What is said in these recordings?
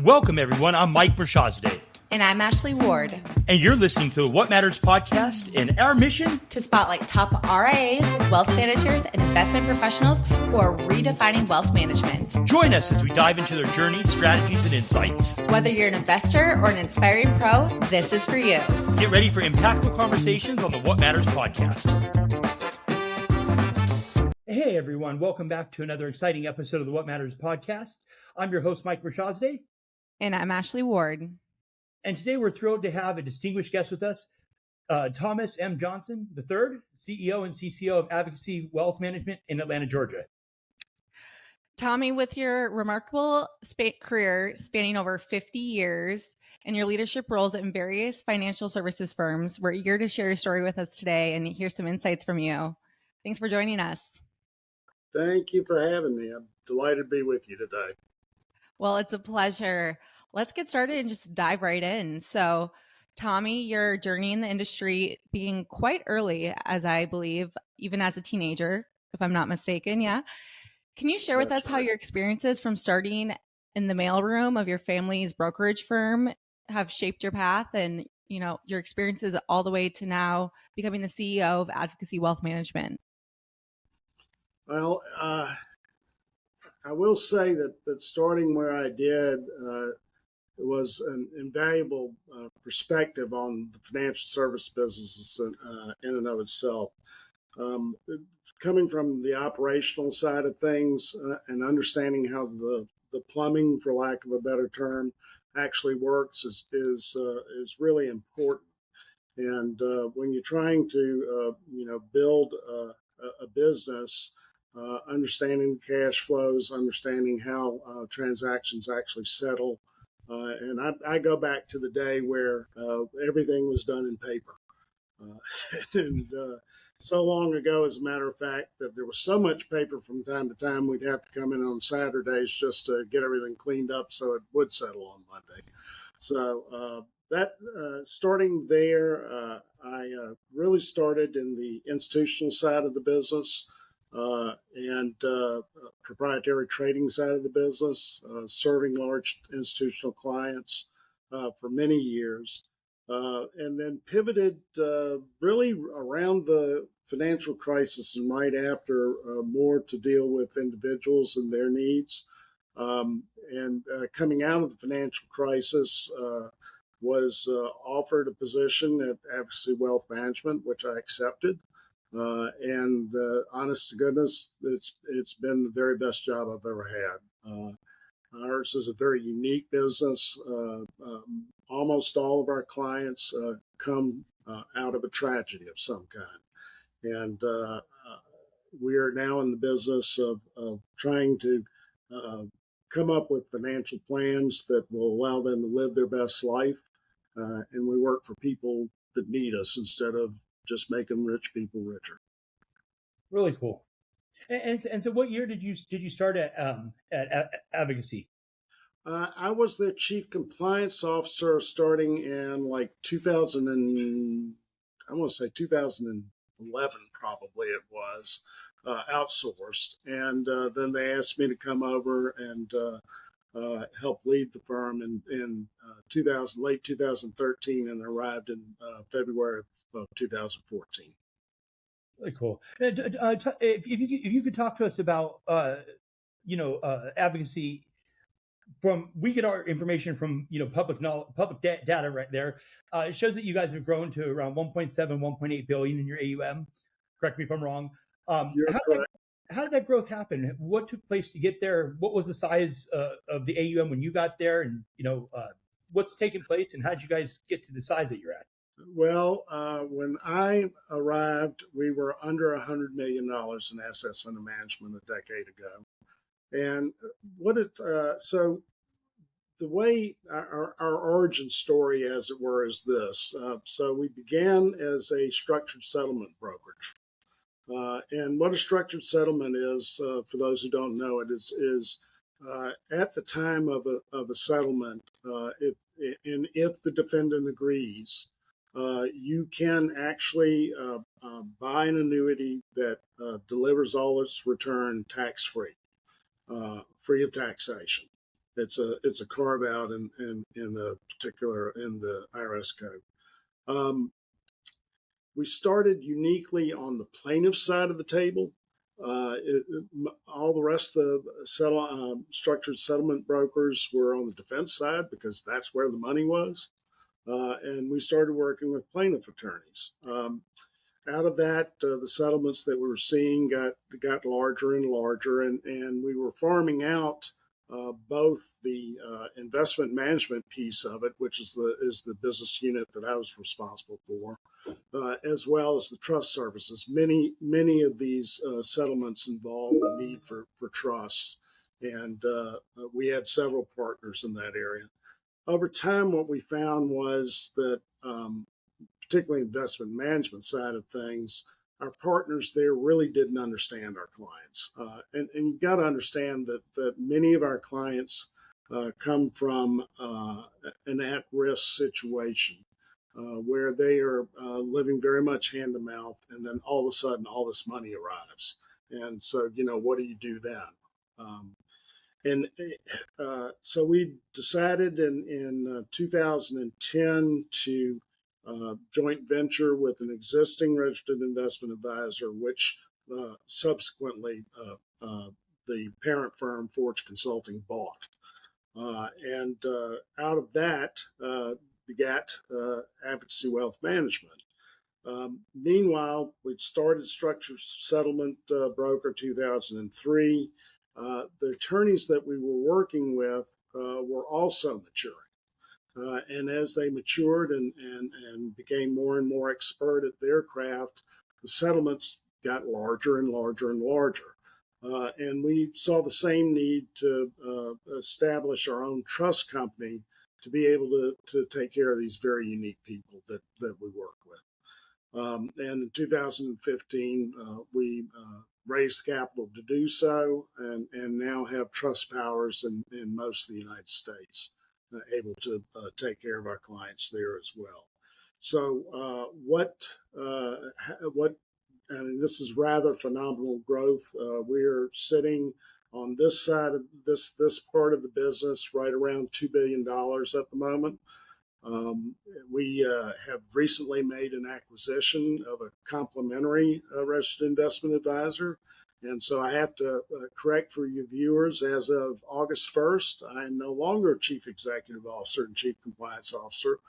Welcome, everyone. I'm Mike Brashazade. And I'm Ashley Ward. And you're listening to the What Matters podcast, and our mission to spotlight top RIAs, wealth managers, and investment professionals who are redefining wealth management. Join us as we dive into their journey, strategies, and insights. Whether you're an investor or an inspiring pro, this is for you. Get ready for impactful conversations on the What Matters podcast. Hey, everyone. Welcome back to another exciting episode of the What Matters podcast. I'm your host, Mike Brashazade. And I'm Ashley Ward. And today we're thrilled to have a distinguished guest with us, Thomas M. Johnson III, CEO and CCO of Advocacy Wealth Management in Atlanta, Georgia. Tommy, with your remarkable career spanning over 50 years and your leadership roles in various financial services firms, we're eager to share your story with us today and hear some insights from you. Thanks for joining us. Thank you for having me. I'm delighted to be with you today. Well, it's a pleasure. Let's get started and just dive right in. So, Tommy, your journey in the industry being quite early, as I believe, even as a teenager, if I'm not mistaken. Yeah. Can you share with us how your experiences from starting in the mailroom of your family's brokerage firm have shaped your path and, you know, your experiences all the way to now becoming the CEO of Advocacy Wealth Management? Well, I will say that starting where I did was an invaluable perspective on the financial service businesses in and of itself. Coming from the operational side of things and understanding how the plumbing, for lack of a better term, actually works is really important. And when you're trying to build a business, understanding cash flows, understanding how transactions actually settle. And I go back to the day where everything was done in paper. And so long ago, as a matter of fact, that there was so much paper from time to time, we'd have to come in on Saturdays just to get everything cleaned up so it would settle on Monday. So starting there, I really started in the institutional side of the business. And proprietary trading side of the business, serving large institutional clients for many years, and then pivoted really around the financial crisis and right after more to deal with individuals and their needs. And coming out of the financial crisis, was offered a position at Advocacy Wealth Management, which I accepted. And honest to goodness, it's been the very best job I've ever had. Ours is a very unique business. Almost all of our clients come out of a tragedy of some kind. And we are now in the business of trying to come up with financial plans that will allow them to live their best life. And we work for people that need us instead of just making rich people richer. Really cool. And so, what year did you start at Advocacy? I was the chief compliance officer starting in like 2011, probably it was, outsourced. And then they asked me to come over and help lead the firm in late 2013, and arrived in February of 2014. Really cool. If you could talk to us about advocacy. We get our information from public data right there. It shows that you guys have grown to around 1.7, 1.8 billion in your AUM. Correct me if I'm wrong. You're correct. How did that growth happen? What took place to get there? What was the size of the AUM when you got there? And, what's taken place and how did you guys get to the size that you're at? Well, when I arrived, we were under $100 million in assets under management a decade ago. And so the way our origin story, as it were, is this. So we began as a structured settlement brokerage. And what a structured settlement is, for those who don't know it, is at the time of a settlement, if the defendant agrees, you can actually buy an annuity that delivers all its return tax-free, free of taxation. It's a carve out in the particular in the IRS code. We started uniquely on the plaintiff side of the table. All the rest of the structured settlement brokers were on the defense side because that's where the money was. And we started working with plaintiff attorneys. Out of that, the settlements that we were seeing got larger and larger, and we were farming out both the investment management piece of it, which is the business unit that I was responsible for, as well as the trust services. Many of these settlements involve the need for trusts, and we had several partners in that area. Over time, what we found was that, particularly investment management side of things, our partners there really didn't understand our clients. And you've got to understand that many of our clients come from an at-risk situation where they are living very much hand to mouth, and then all of a sudden all this money arrives. And so, what do you do then? So we decided in 2010 to joint venture with an existing registered investment advisor, which subsequently the parent firm, Forge Consulting, bought. And out of that begat Advocacy Wealth Management. Meanwhile, we started Structured Settlement Broker 2003. The attorneys that we were working with were also maturing. And as they matured and became more and more expert at their craft, the settlements got larger and larger and larger. And we saw the same need to establish our own trust company to be able to take care of these very unique people that we work with. And in 2015, we raised capital to do so, and now have trust powers in most of the United States, able to take care of our clients there as well. So and this is rather phenomenal growth. We're sitting on this side of this part of the business right around $2 billion at the moment. We have recently made an acquisition of a complementary registered investment advisor. And so I have to correct for you viewers, as of August 1st, I am no longer Chief Executive Officer and Chief Compliance Officer.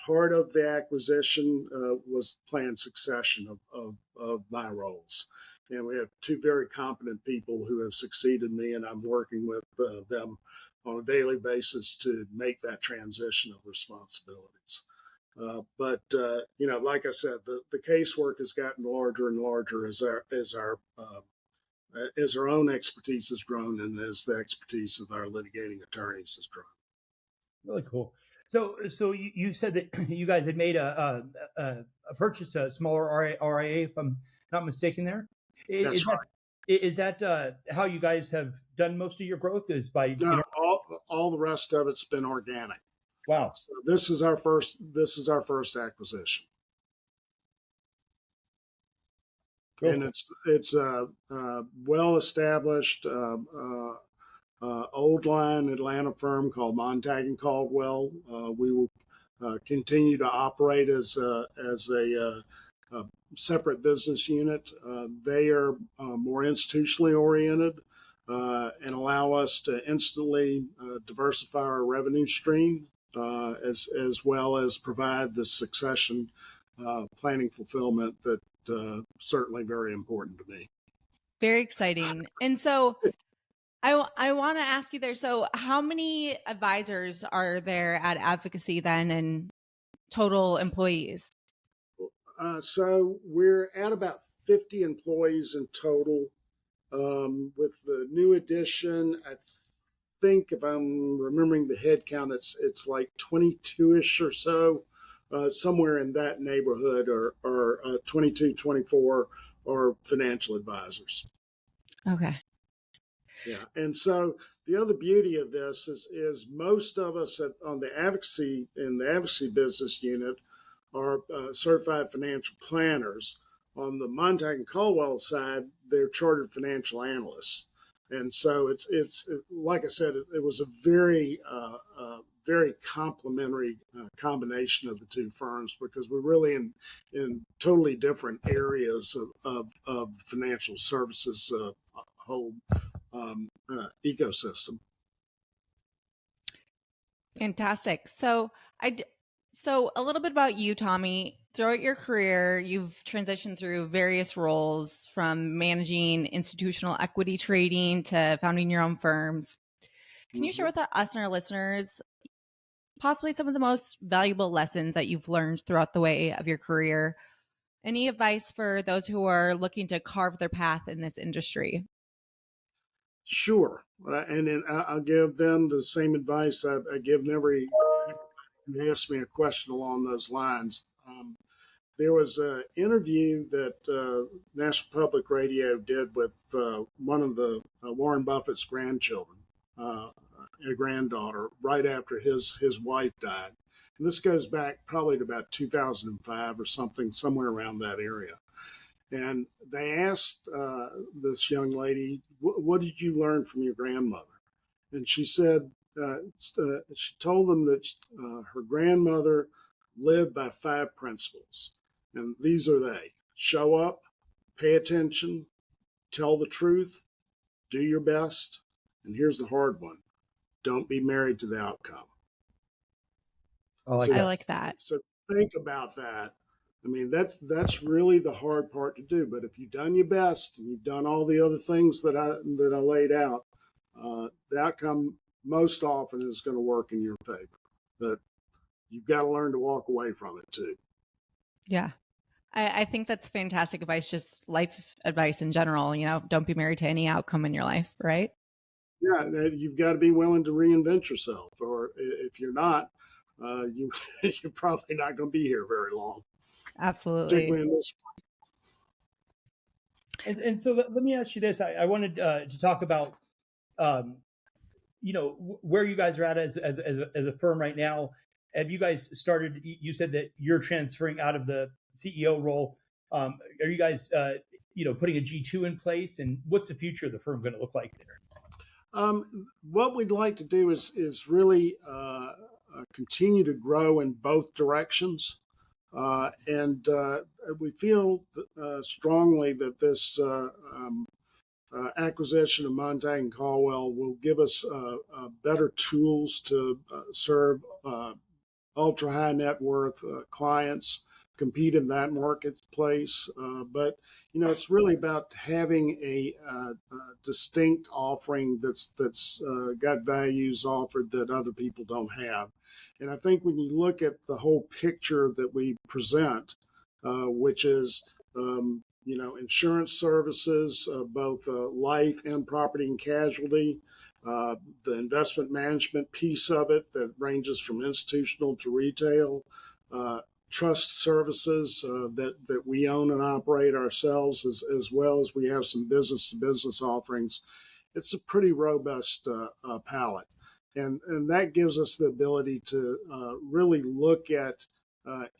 Part of the acquisition was planned succession of my roles. And we have two very competent people who have succeeded me, and I'm working with them on a daily basis to make that transition of responsibilities. But like I said, the casework has gotten larger and larger as our own expertise has grown, and as the expertise of our litigating attorneys has grown. Really cool. So you said that you guys had made a purchase, a smaller RIA, if I'm not mistaken. There That's right. Is that how you guys have done most of your growth? Is by all the rest of it's been organic. Wow. So this is our first acquisition. Cool. And it's a well established old line Atlanta firm called Montag and Caldwell. We will continue to operate as a separate business unit. They are more institutionally oriented and allow us to instantly diversify our revenue stream, as well as provide the succession planning fulfillment that certainly very important to me. Very exciting. And so I want to ask you there. So how many advisors are there at Advocacy then, and total employees? So we're at about 50 employees in total. With the new addition, I think if I'm remembering the head count, it's like 22-ish or so, somewhere in that neighborhood, or 22, 24 are financial advisors. Okay. Yeah, and so the other beauty of this is most of us on the advocacy business unit are certified financial planners. On the Montag and Caldwell side, they're chartered financial analysts. And so it's like I said, it was a very complementary combination of the two firms, because we're really in totally different areas of financial services whole ecosystem. Fantastic. So a little bit about you, Tommy. Throughout your career, you've transitioned through various roles, from managing institutional equity trading to founding your own firms. Can you share with us and our listeners possibly some of the most valuable lessons that you've learned throughout the way of your career? Any advice for those who are looking to carve their path in this industry? Sure. And then I'll give them the same advice I give every who asks me a question along those lines. There was an interview that National Public Radio did with one of the Warren Buffett's grandchildren, a granddaughter, right after his wife died. And this goes back probably to about 2005 or something, somewhere around that area. And they asked this young lady, "What did you learn from your grandmother?" And she said, she told them that her grandmother lived by 5 principles. And these are they: show up, pay attention, tell the truth, do your best, and here's the hard one: don't be married to the outcome. I like that. So think about that. I mean, that's really the hard part to do. But if you've done your best and you've done all the other things that I laid out, the outcome most often is going to work in your favor. But you've got to learn to walk away from it too. Yeah. I think that's fantastic advice, just life advice in general. Don't be married to any outcome in your life, right? Yeah, you've got to be willing to reinvent yourself, or if you're not, you're probably not going to be here very long. Absolutely. Particularly in this. And so let me ask you this: I wanted to talk about, where you guys are at as a firm right now. Have you guys started? You said that you're transferring out of the CEO role. Are you guys, putting a G2 in place, and what's the future of the firm going to look like there? What we'd like to do is really continue to grow in both directions. And we feel strongly that this acquisition of Montag and Caldwell will give us better tools to serve ultra high net worth clients, compete in that marketplace. But it's really about having a distinct offering that's got values offered that other people don't have. And I think when you look at the whole picture that we present, which is insurance services, both life and property and casualty, the investment management piece of it that ranges from institutional to retail, trust services that we own and operate ourselves, as well as we have some business to business offerings. It's a pretty robust palette. And that gives us the ability to really look at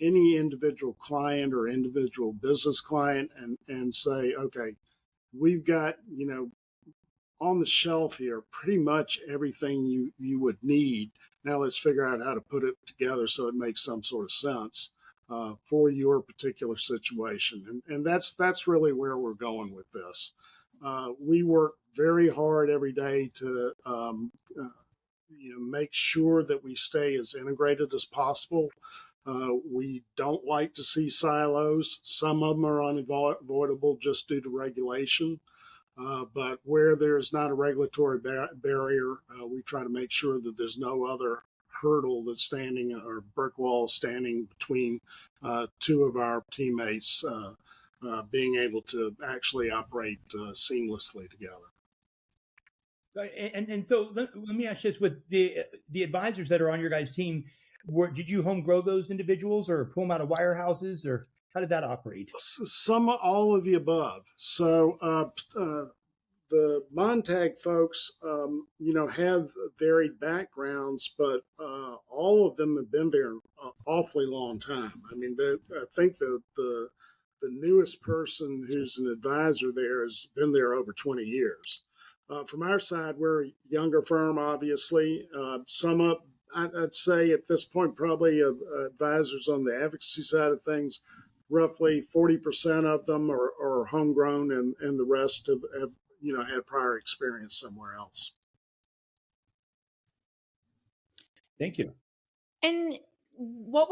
any individual client or individual business client and say, okay, we've got, on the shelf here pretty much everything you would need. Now let's figure out how to put it together so it makes some sort of sense for your particular situation. And that's really where we're going with this. We work very hard every day to make sure that we stay as integrated as possible. We don't like to see silos. Some of them are unavoidable just due to regulation. But where there's not a regulatory barrier, we try to make sure that there's no other hurdle that's standing or brick wall standing between two of our teammates being able to actually operate seamlessly together. And so let me ask you this: with the advisors that are on your guys' team, did you home grow those individuals or pull them out of wirehouses, or how did that operate? All of the above. So the Montag folks, have varied backgrounds, but all of them have been there an awfully long time. I mean, I think the newest person who's an advisor there has been there over 20 years. From our side, we're a younger firm, obviously. I'd say at this point, probably advisors on the advocacy side of things, roughly 40% of them are homegrown, and the rest have had prior experience somewhere else. Thank you. And what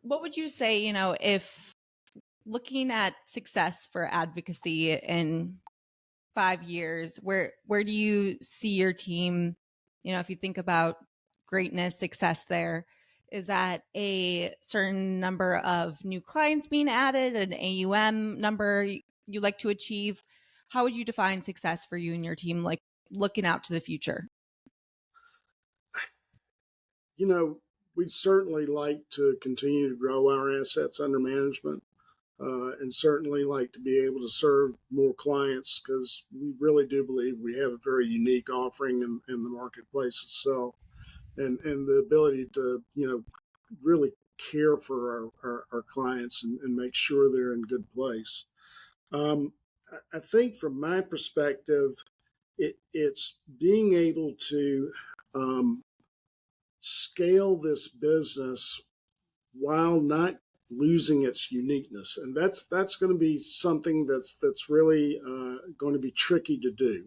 would you say, if looking at success for advocacy in 5 years, where do you see your team? If you think about greatness, success there, is that a certain number of new clients being added, an AUM number you like to achieve? How would you define success for you and your team, like looking out to the future? We'd certainly like to continue to grow our assets under management, and certainly like to be able to serve more clients, because we really do believe we have a very unique offering in the marketplace itself, and the ability to really care for our clients and make sure they're in good place. I think from my perspective, it's being able to scale this business while not losing its uniqueness, and that's going to be something that's really going to be tricky to do.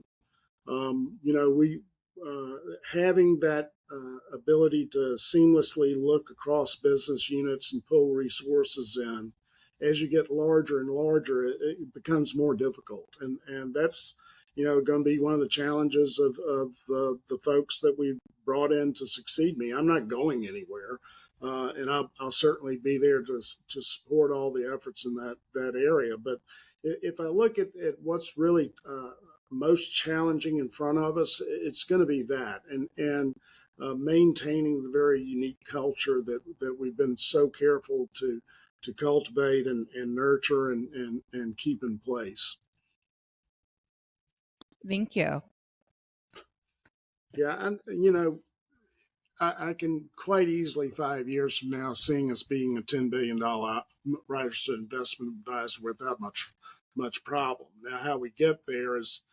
We having that ability to seamlessly look across business units and pull resources in. As you get larger and larger, it becomes more difficult, and that's going to be one of the challenges of the folks that we've brought in to succeed me. I'm not going anywhere, and I'll certainly be there to support all the efforts in that area. But if I look at what's really most challenging in front of us, it's going to be that, and maintaining the very unique culture that we've been so careful to cultivate and nurture and keep in place. Thank you. Yeah, and I can quite easily 5 years from now seeing us being a $10 billion registered investment advisor without much problem. Now, how we get there is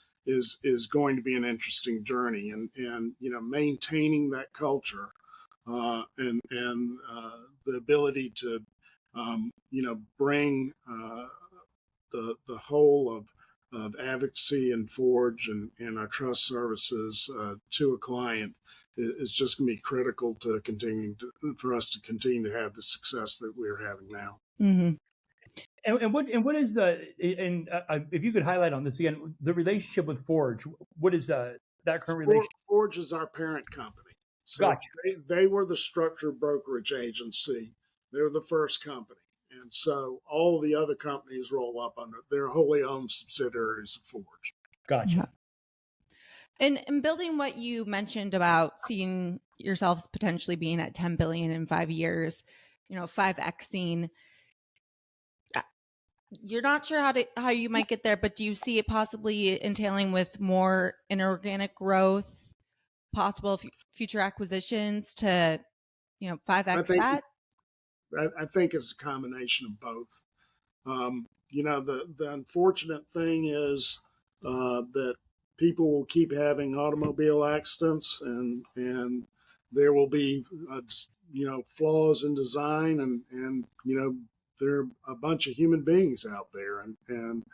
going to be an interesting journey, and maintaining that culture and the ability to bring the whole of advocacy and Forge and our trust services to a client is just going to be critical to for us to continue to have the success that we're having now. Mm-hmm. And what is if you could highlight on this again, the relationship with Forge? What is that current relationship? Forge is our parent company. So Gotcha. they were the structured brokerage agency. They were the first company. And so all the other companies roll up under their wholly owned subsidiaries of Forge. Gotcha. And building what you mentioned about seeing yourselves potentially being at 10 billion in 5 years, 5xing. You're not sure how you might get there, but do you see it possibly entailing with more inorganic growth, possible future acquisitions to 5x that? I think it's a combination of both. The unfortunate thing is that people will keep having automobile accidents, and there will be flaws in design, and there are a bunch of human beings out there, and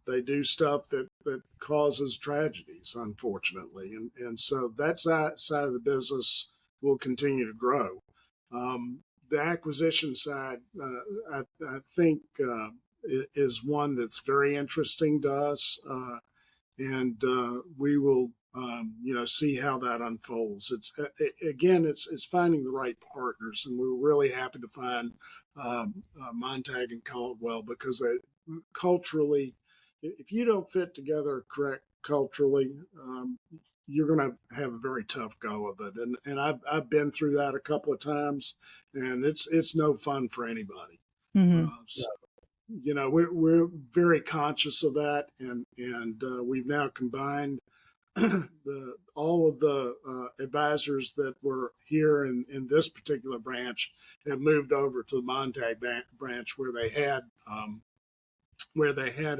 they do stuff that causes tragedies, unfortunately, and so that side of the business will continue to grow. The acquisition side, I think, is one that's very interesting to us, and we will, see how that unfolds. It's finding the right partners, and we're really happy to find Montag and Caldwell, because culturally, if you don't fit together correct culturally, you're going to have a very tough go of it. And I've been through that a couple of times, and it's no fun for anybody. Mm-hmm. We're very conscious of that, and we've now combined all of the advisors that were here in this particular branch have moved over to the Montag branch, where they had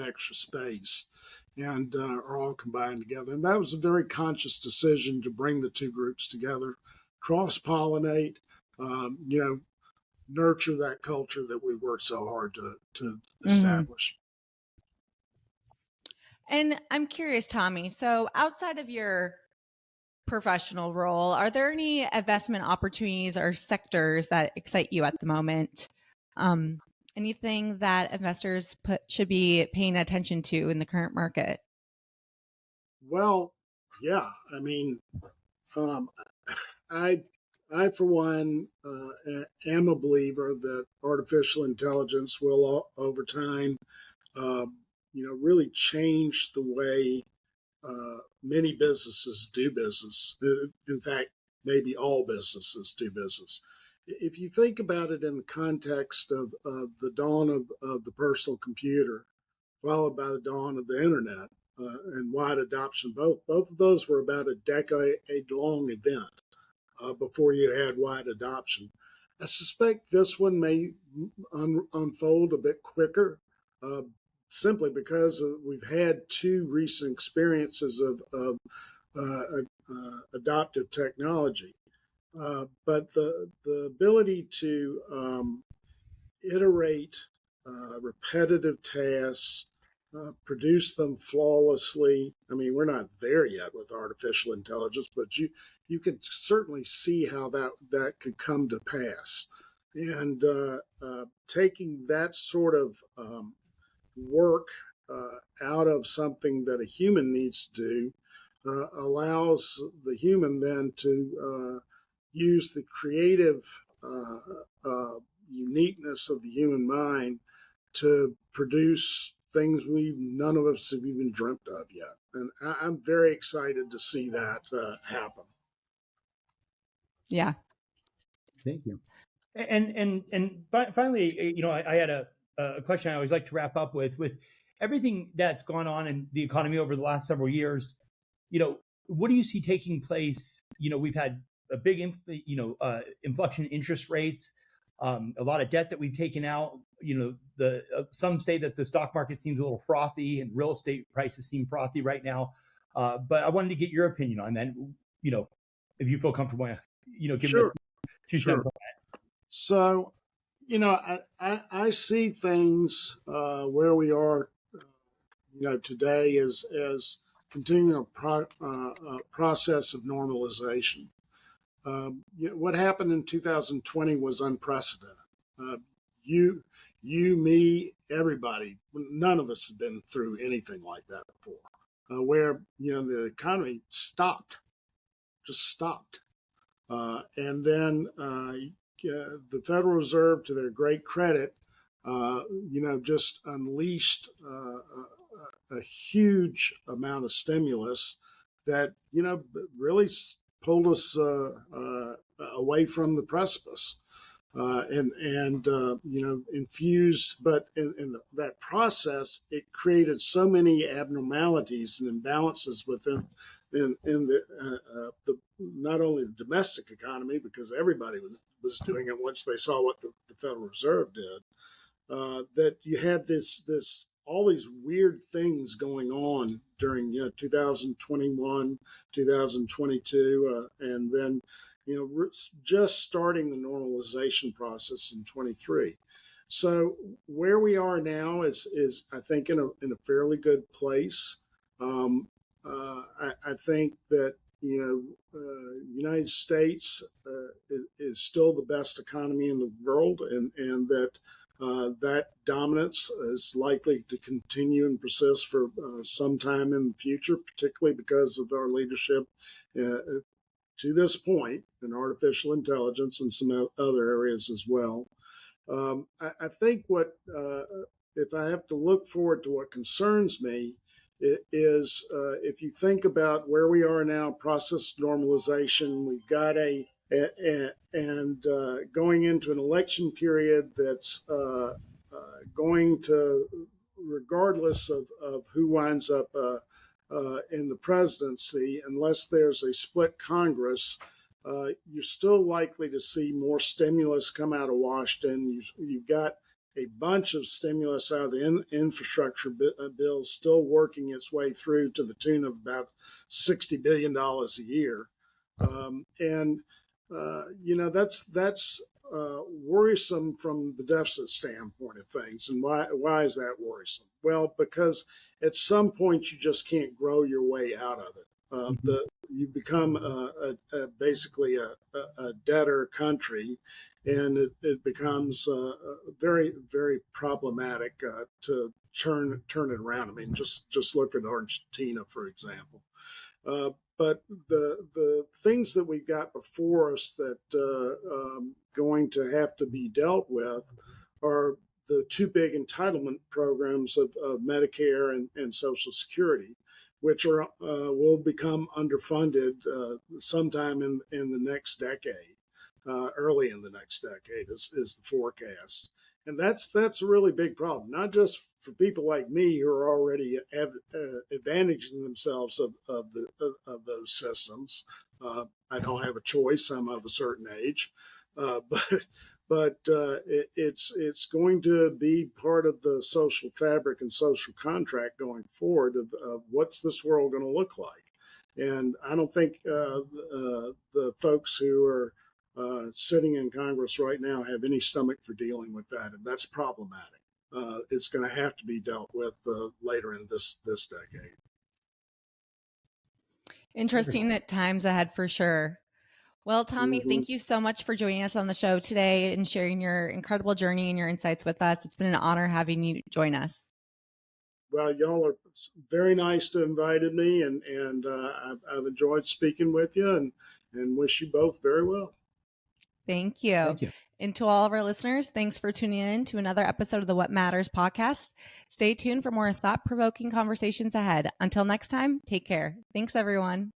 extra space. and are all combined together. And that was a very conscious decision to bring the two groups together, cross-pollinate, nurture that culture that we worked so hard to establish. And I'm curious, Tommy, so outside of your professional role, are there any investment opportunities or sectors that excite you at the moment? Anything that investors should be paying attention to in the current market? Well, yeah, I mean, I for one am a believer that artificial intelligence will over time, really change the way many businesses do business. In fact, maybe all businesses do business. If you think about it in the context of the dawn of the personal computer, followed by the dawn of the internet and wide adoption, both of those were about a decade-long event before you had wide adoption. I suspect this one may unfold a bit quicker, uh, simply because we've had two recent experiences of adoptive technology. But the ability to iterate repetitive tasks, produce them flawlessly. I mean, we're not there yet with artificial intelligence, but you could certainly see how that could come to pass. And taking that sort of work out of something that a human needs to do allows the human then to use the creative uniqueness of the human mind to produce things none of us have even dreamt of yet. And I'm very excited to see that happen. Yeah. Thank you. And finally, I had a question I always like to wrap up with everything that's gone on in the economy over the last several years. What do you see taking place? We've had a big, inflection in interest rates, a lot of debt that we've taken out. Some say that the stock market seems a little frothy and real estate prices seem frothy right now. But I wanted to get your opinion on that. If you feel comfortable, giving Sure. us 2 cents on that. So, I see things where we are, today as continuing a process of normalization. What happened in 2020 was unprecedented. Uh, you, me, everybody, none of us have been through anything like that before, where the economy just stopped, and then the Federal Reserve, to their great credit, just unleashed a huge amount of stimulus that really pulled us away from the precipice, and infused. But in that process, it created so many abnormalities and imbalances within in the not only the domestic economy, because everybody was doing it once they saw what the Federal Reserve did. That you had this all these weird things going on during 2021, 2022, and then just starting the normalization process in 23. So where we are now is I think in a fairly good place. I think that United States is still the best economy in the world, and that that dominance is likely to continue and persist for some time in the future, particularly because of our leadership to this point in artificial intelligence and some other areas as well. I think if I have to look forward to what concerns me, it is if you think about where we are now, process normalization, we've got and going into an election period that's going to, regardless of who winds up in the presidency, unless there's a split Congress, you're still likely to see more stimulus come out of Washington. You've got a bunch of stimulus out of the infrastructure bill still working its way through to the tune of about $60 billion a year. And that's worrisome from the deficit standpoint of things. And why is that worrisome? Well, because at some point you just can't grow your way out of it. You become basically a debtor country, and it becomes very, very problematic to turn it around. I mean, just look at Argentina, for example. But the things that we've got before us that going to have to be dealt with are the two big entitlement programs of Medicare and Social Security, which are will become underfunded sometime in the next decade, early in the next decade is the forecast. And that's a really big problem, not just for people like me who are already advantaging themselves of those systems. I don't have a choice. I'm of a certain age, but it's going to be part of the social fabric and social contract going forward of what's this world going to look like. And I don't think the folks who are sitting in Congress right now have any stomach for dealing with that, and that's problematic. It's going to have to be dealt with later in this decade. Interesting at times ahead for sure. Well, Tommy, thank you so much for joining us on the show today and sharing your incredible journey and your insights with us. It's been an honor having you join us. Well, y'all are very nice to invited me, and I've enjoyed speaking with you, and wish you both very well. Thank you. Thank you. And to all of our listeners, thanks for tuning in to another episode of the What Matters podcast. Stay tuned for more thought-provoking conversations ahead. Until next time, take care. Thanks, everyone.